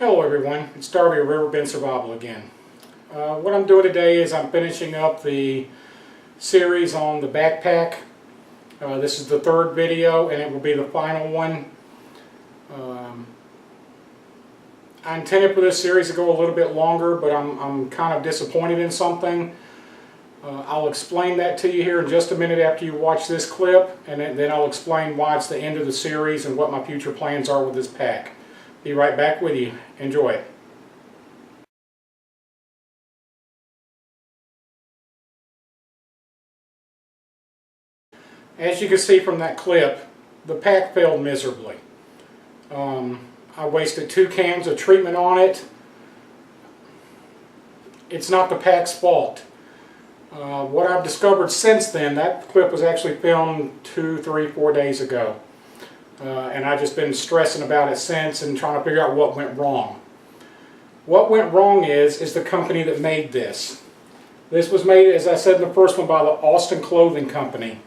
Hello everyone, it's Darby of RiverBendSurvival again. What I'm doing today is I'm finishing up the series on the backpack. This is the third video and it will be the final one. I intended for this series to go a little bit longer, but I'm kind of disappointed in something. I'll explain that to you here in just a minute after you watch this clip, and then I'll explain why it's the end of the series and what my future plans are with this pack. Be right back with you. Enjoy it. As you can see from that clip, the pack failed miserably. I wasted 2 cans of treatment on it. It's not the pack's fault. What I've discovered since then, that clip was actually filmed 2, 3, 4 days ago. And I've just been stressing about it since and trying to figure out what went wrong. What went wrong is the company that made this. This was made, as I said in the first one, by the Austin Clothing Company.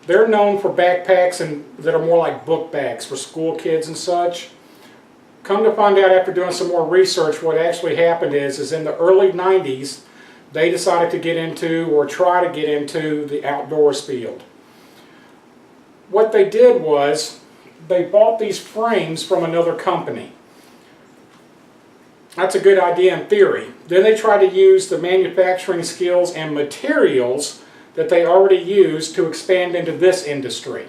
They're known for backpacks that are more like book bags for school kids and such. Come to find out after doing some more research, what actually happened is in the early 90s, they decided to get into, or try to get into, the outdoors field. What they did was, they bought these frames from another company. That's a good idea in theory. Then they tried to use the manufacturing skills and materials that they already used to expand into this industry.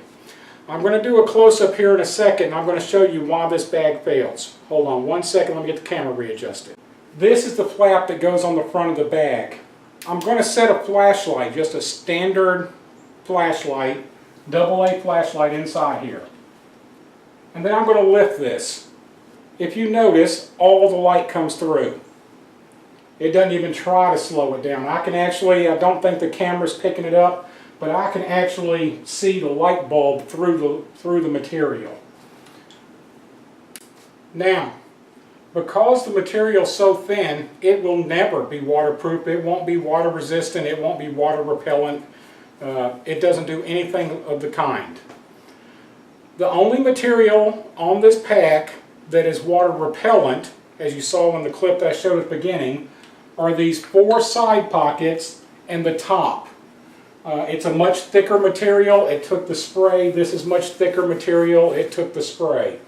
I'm going to do a close-up here in a second, and I'm going to show you why this bag fails. Hold on one second, let me get the camera readjusted. This is the flap that goes on the front of the bag. I'm going to set a flashlight, just a standard flashlight, AA flashlight inside here. And then I'm going to lift this. If you notice, all the light comes through. It doesn't even try to slow it down. I can actually, I don't think the camera's picking it up, but I can actually see the light bulb through the material. Now, because the material's so thin, it will never be waterproof. It won't be water resistant. It won't be water repellent. It doesn't do anything of the kind. The only material on this pack that is water repellent, as you saw in the clip that I showed at the beginning, are these 4 side pockets and the top. It's a much thicker material. It took the spray. This is much thicker material. It took the spray.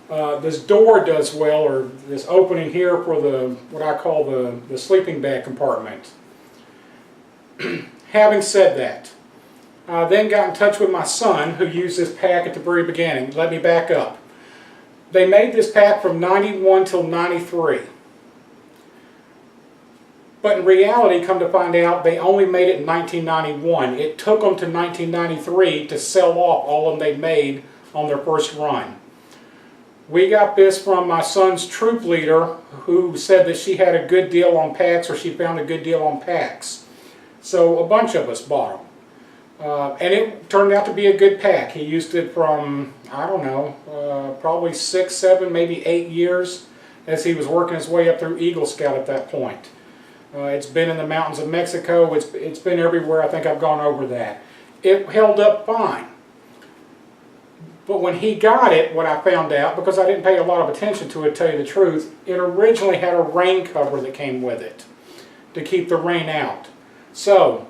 This door does well, or this opening here for what I call the sleeping bag compartment. Having said that, I then got in touch with my son, who used this pack at the very beginning. Let me back up. They made this pack from 91 till 93. But in reality, come to find out, they only made it in 1991. It took them to 1993 to sell off all of them they made on their first run. We got this from my son's troop leader, who said that she had a good deal on packs, or she found a good deal on packs. So a bunch of us bought them. And it turned out to be a good pack. He used it from, I don't know, probably 6, 7, maybe 8 years as he was working his way up through Eagle Scout at that point. It's been in the mountains of Mexico. It's been everywhere. I think I've gone over that. It held up fine. But when he got it, what I found out, because I didn't pay a lot of attention to it, to tell you the truth, it originally had a rain cover that came with it to keep the rain out. So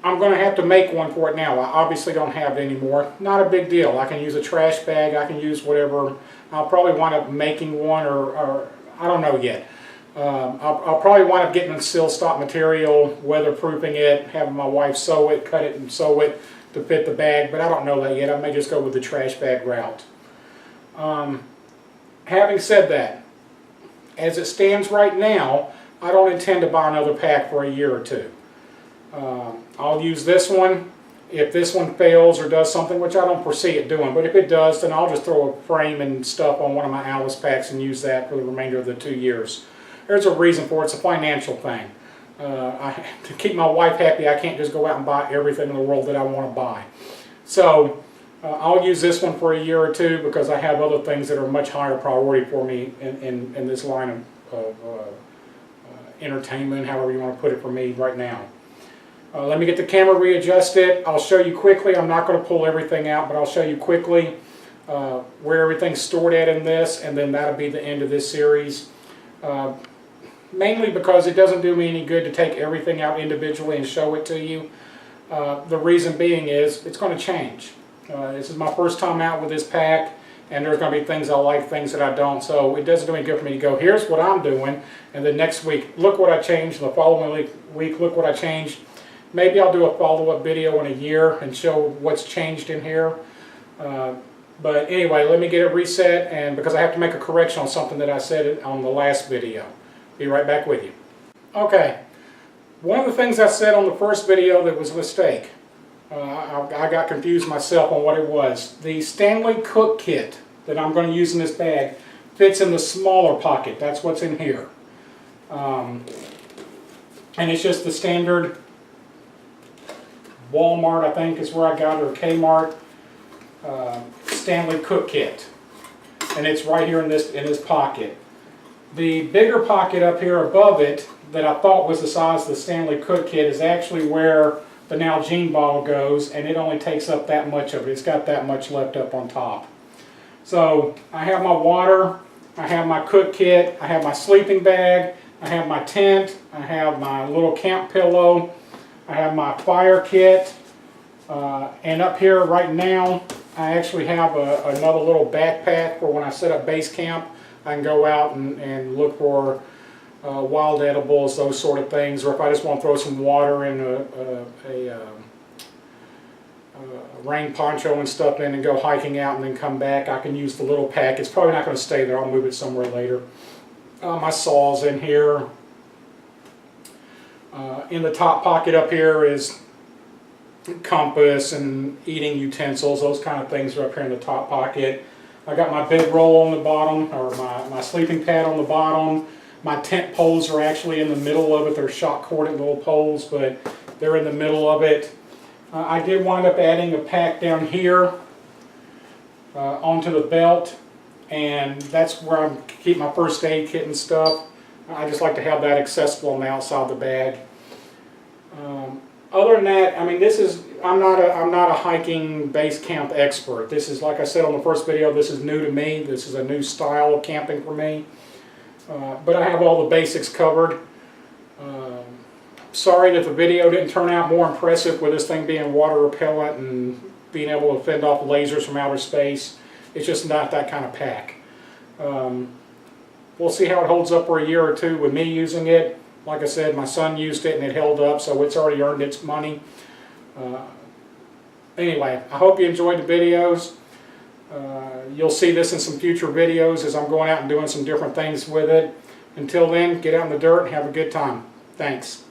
I'm going to have to make one for it now. I obviously don't have it anymore. Not a big deal. I can use a trash bag. I can use whatever. I'll probably wind up making one, or I don't know yet. I'll probably wind up getting a seal stop material, weatherproofing it, having my wife sew it, cut it and sew it to fit the bag, but I don't know that yet. I may just go with the trash bag route. Having said that, as it stands right now, I don't intend to buy another pack for a year or 2. I'll use this one. If this one fails or does something, which I don't foresee it doing, but if it does, then I'll just throw a frame and stuff on one of my Alice packs and use that for the remainder of the 2 years. There's a reason for it. It's a financial thing. To keep my wife happy, I can't just go out and buy everything in the world that I want to buy. So I'll use this one for a year or 2 because I have other things that are much higher priority for me in this line of entertainment, however you want to put it for me right now. Let me get the camera readjusted. I'll show you quickly. I'm not going to pull everything out, but I'll show you quickly where everything's stored at in this, and then that'll be the end of this series. Mainly because it doesn't do me any good to take everything out individually and show it to you. The reason being is it's going to change. This is my first time out with this pack, and there's going to be things I like, things that I don't, so it doesn't do any good for me to go, here's what I'm doing, and then next week, look what I changed, and the following week, look what I changed. Maybe I'll do a follow-up video in a year and show what's changed in here. But anyway, let me get it reset, and because I have to make a correction on something that I said on the last video. Be right back with you. Okay, one of the things I said on the first video that was a mistake. I got confused myself on what it was. The Stanley Cook kit that I'm going to use in this bag fits in the smaller pocket. That's what's in here. And it's just the standard Walmart, I think is where I got it, or Kmart Stanley Cook kit. And it's right here in this pocket. The bigger pocket up here above it that I thought was the size of the Stanley Cook kit is actually where the Nalgene bottle goes, and it only takes up that much of it. It's got that much left up on top. So I have my water, I have my cook kit, I have my sleeping bag, I have my tent, I have my little camp pillow, I have my fire kit, and up here right now I actually have another little backpack for when I set up base camp. I can go out and look for wild edibles, those sort of things, or if I just want to throw some water in a rain poncho and stuff in and go hiking out and then come back, I can use the little pack. It's probably not going to stay there. I'll move it somewhere later. My saw's in here. In the top pocket up here is compass and eating utensils. Those kind of things are up here in the top pocket. I got my bedroll on the bottom, or my sleeping pad on the bottom. My tent poles are actually in the middle of it. They're shot corded little poles, but they're in the middle of it. I did wind up adding a pack down here onto the belt, and that's where I keep my first aid kit and stuff. I just like to have that accessible on the outside of the bag. Other than that, I mean, I'm not a hiking base camp expert. This is, like I said on the first video, this is new to me. This is a new style of camping for me. But I have all the basics covered. Sorry that the video didn't turn out more impressive with this thing being water repellent and being able to fend off lasers from outer space. It's just not that kind of pack. We'll see how it holds up for a year or two with me using it. Like I said, my son used it and it held up, so it's already earned its money. Anyway, I hope you enjoyed the videos. You'll see this in some future videos as I'm going out and doing some different things with it. Until then, get out in the dirt and have a good time. Thanks.